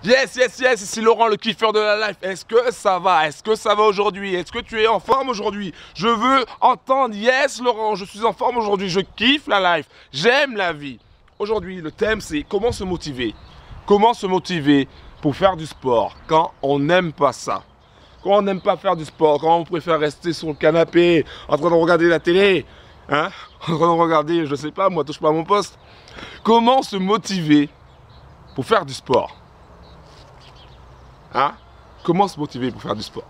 Yes, yes, yes, ici Laurent, le kiffeur de la life. Est-ce que ça va? Est-ce que ça va aujourd'hui? Est-ce que tu es en forme aujourd'hui? Je veux entendre yes, Laurent, je suis en forme aujourd'hui. Je kiffe la life. J'aime la vie. Aujourd'hui, le thème, c'est comment se motiver. Comment se motiver pour faire du sport quand on n'aime pas ça? Quand on n'aime pas faire du sport, quand on préfère rester sur le canapé en train de regarder la télé, hein? En train de regarder, je sais pas, moi, touche pas à mon poste. Comment se motiver pour faire du sport? Hein? Comment se motiver pour faire du sport?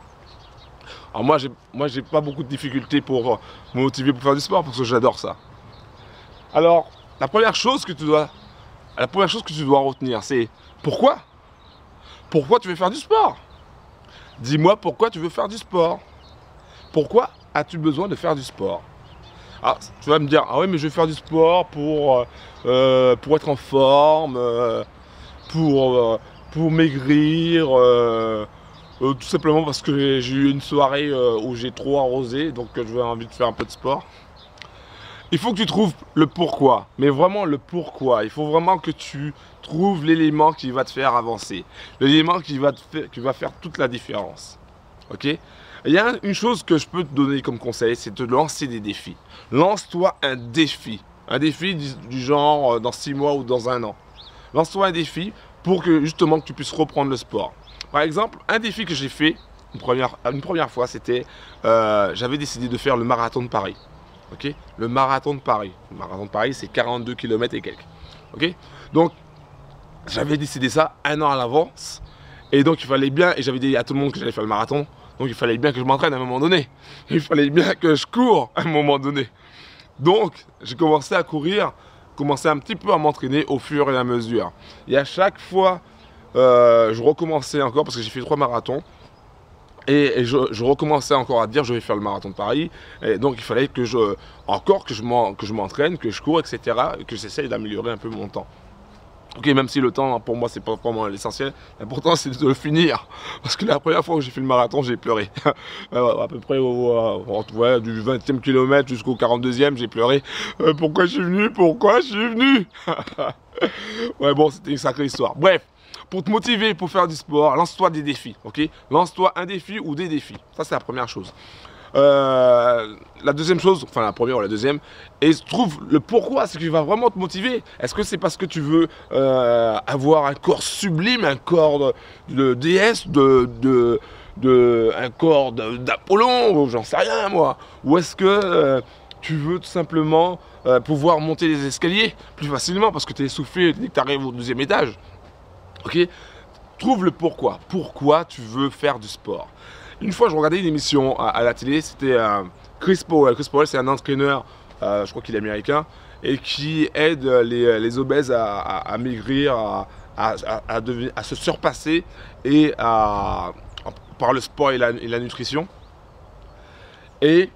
Alors moi j'ai pas beaucoup de difficultés pour me motiver pour faire du sport parce que j'adore ça. Alors la première chose que tu dois retenir, c'est pourquoi? Pourquoi tu veux faire du sport? Dis-moi pourquoi tu veux faire du sport. Pourquoi as-tu besoin de faire du sport? Alors tu vas me dire, ah oui mais je vais faire du sport pour être en forme, pour maigrir, tout simplement parce que j'ai eu une soirée où j'ai trop arrosé, donc j'ai envie de faire un peu de sport. Il faut que tu trouves le pourquoi, mais vraiment le pourquoi. Il faut vraiment que tu trouves l'élément qui va te faire avancer, l'élément qui va faire toute la différence. Ok? Il y a une chose que je peux te donner comme conseil, c'est de lancer des défis. Lance-toi un défi du genre dans 6 mois ou dans 1 an. Lance-toi un défi pour que justement que tu puisses reprendre le sport. Par exemple, un défi que j'ai fait une première fois, c'était j'avais décidé de faire le marathon de Paris. Ok, le marathon de Paris. Le marathon de Paris, c'est 42 km et quelques. Ok, donc j'avais décidé ça 1 an à l'avance. Et donc il fallait bien, et j'avais dit à tout le monde que j'allais faire le marathon, donc il fallait bien que je m'entraîne à un moment donné. Il fallait bien que je cours à un moment donné. Donc j'ai commencé à courir, commencé un petit peu à m'entraîner au fur et à mesure. Et à chaque fois, je recommençais encore, parce que j'ai fait 3 marathons, et je recommençais encore à dire je vais faire le marathon de Paris. Et donc il fallait que je m'entraîne, que je cours, etc. Et que j'essaye d'améliorer un peu mon temps. Ok, même si le temps pour moi c'est pas vraiment l'essentiel, l'important c'est de le finir. Parce que la première fois que j'ai fait le marathon, j'ai pleuré. À peu près du 20e kilomètre jusqu'au 42e, j'ai pleuré. Pourquoi je suis venu? Pourquoi je suis venu? Ouais, bon, c'était une sacrée histoire. Bref, pour te motiver pour faire du sport, lance-toi des défis, ok? Lance-toi un défi ou des défis. Ça, c'est la première chose. La deuxième chose, enfin la première ou la deuxième, et trouve le pourquoi, ce qui va vraiment te motiver. Est-ce que c'est parce que tu veux avoir un corps sublime, un corps de déesse, un corps d'Apollon, j'en sais rien moi? Ou est-ce que tu veux tout simplement pouvoir monter les escaliers plus facilement parce que tu es essoufflé dès que tu arrives au 2e étage? Ok? Trouve le pourquoi. Pourquoi tu veux faire du sport? Une fois, je regardais une émission à la télé, c'était Chris Powell. Chris Powell, c'est un entraîneur, je crois qu'il est américain, et qui aide les obèses à maigrir, à se surpasser et par le sport et la nutrition. Et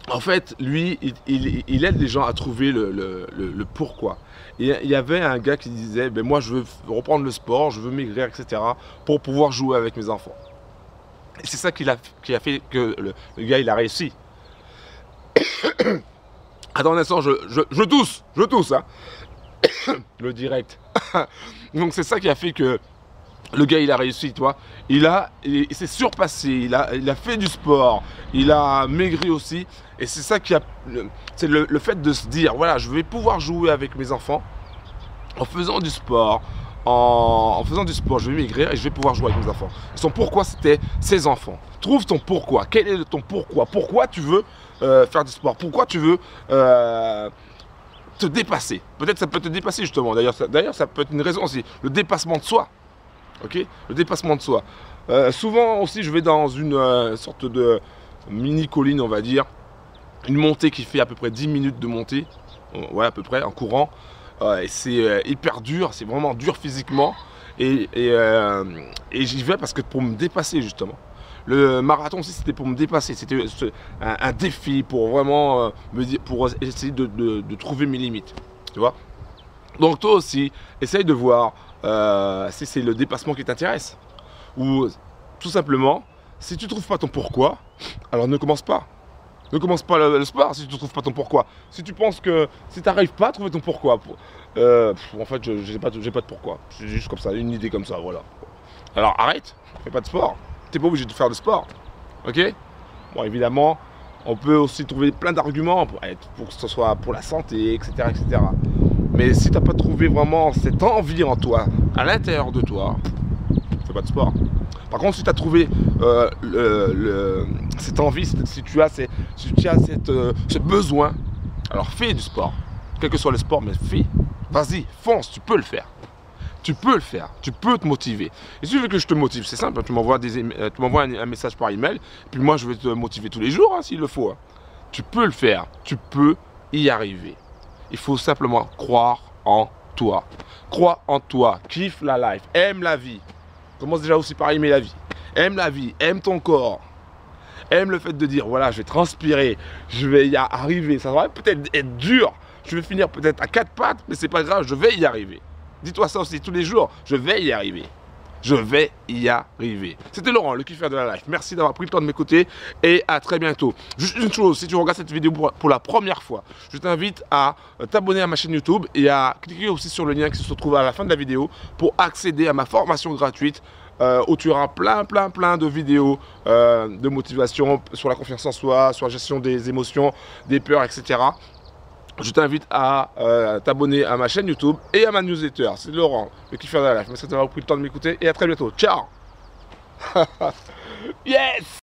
en fait, lui, il aide les gens à trouver le pourquoi. Et il y avait un gars qui disait, ben moi je veux reprendre le sport, je veux maigrir, etc. pour pouvoir jouer avec mes enfants. Et c'est ça qui a fait que le gars il a réussi. Attends un instant, je tousse, hein. Le direct. Donc c'est ça qui a fait que le gars il a réussi, toi. Il s'est surpassé, il a fait du sport, il a maigri aussi. Et c'est ça qui a, c'est le fait de se dire, voilà, je vais pouvoir jouer avec mes enfants en faisant du sport. En faisant du sport, je vais maigrir et je vais pouvoir jouer avec mes enfants. Et son pourquoi, c'était ses enfants. Trouve ton pourquoi. Quel est ton pourquoi? Pourquoi tu veux faire du sport? Pourquoi tu veux te dépasser? Peut-être ça peut te dépasser justement. D'ailleurs, ça peut être une raison aussi. Le dépassement de soi. Ok? Le dépassement de soi. Souvent aussi, je vais dans une sorte de mini colline, on va dire. Une montée qui fait à peu près 10 minutes de montée. Ouais, à peu près, en courant. Et c'est hyper dur, c'est vraiment dur physiquement. Et j'y vais parce que pour me dépasser justement. Le marathon aussi c'était pour me dépasser, c'était un défi pour vraiment pour essayer de trouver mes limites. Tu vois? Donc toi aussi, essaye de voir si c'est le dépassement qui t'intéresse. Ou tout simplement, si tu ne trouves pas ton pourquoi, alors ne commence pas. Ne commence pas le sport si tu ne trouves pas ton pourquoi. Si tu penses que si tu n'arrives pas à trouver ton pourquoi, en fait, j'ai pas de pourquoi. C'est juste comme ça, une idée comme ça, voilà. Alors arrête, fais pas de sport. T'es pas obligé de faire de sport. Ok? Bon, évidemment, on peut aussi trouver plein d'arguments pour que ce soit pour la santé, etc. etc. Mais si tu n'as pas trouvé vraiment cette envie en toi, à l'intérieur de toi, fais pas de sport. Par contre, si tu as trouvé cette envie, si tu as ce besoin, alors fais du sport. Quel que soit le sport, mais fais. Vas-y, fonce, tu peux le faire. Tu peux le faire, tu peux te motiver. Et si tu veux que je te motive, c'est simple, tu m'envoies un message par email, puis moi je vais te motiver tous les jours, hein, s'il le faut. Hein. Tu peux le faire, tu peux y arriver. Il faut simplement croire en toi. Crois en toi, kiffe la life, aime la vie. Commence déjà aussi par aimer la vie. Aime la vie, aime ton corps. Aime le fait de dire, voilà, je vais transpirer, je vais y arriver. Ça va peut-être être dur, je vais finir peut-être à 4 pattes, mais c'est pas grave, je vais y arriver. Dis-toi ça aussi tous les jours, je vais y arriver. Je vais y arriver. C'était Laurent, le kiffeur de la life. Merci d'avoir pris le temps de m'écouter et à très bientôt. Juste une chose, si tu regardes cette vidéo pour la première fois, je t'invite à t'abonner à ma chaîne YouTube et à cliquer aussi sur le lien qui se trouve à la fin de la vidéo pour accéder à ma formation gratuite où tu auras plein de vidéos de motivation sur la confiance en soi, sur la gestion des émotions, des peurs, etc. Je t'invite à t'abonner à ma chaîne YouTube et à ma newsletter. C'est Laurent, le kiffeur de la life. Merci d'avoir pris le temps de m'écouter et à très bientôt. Ciao. Yes.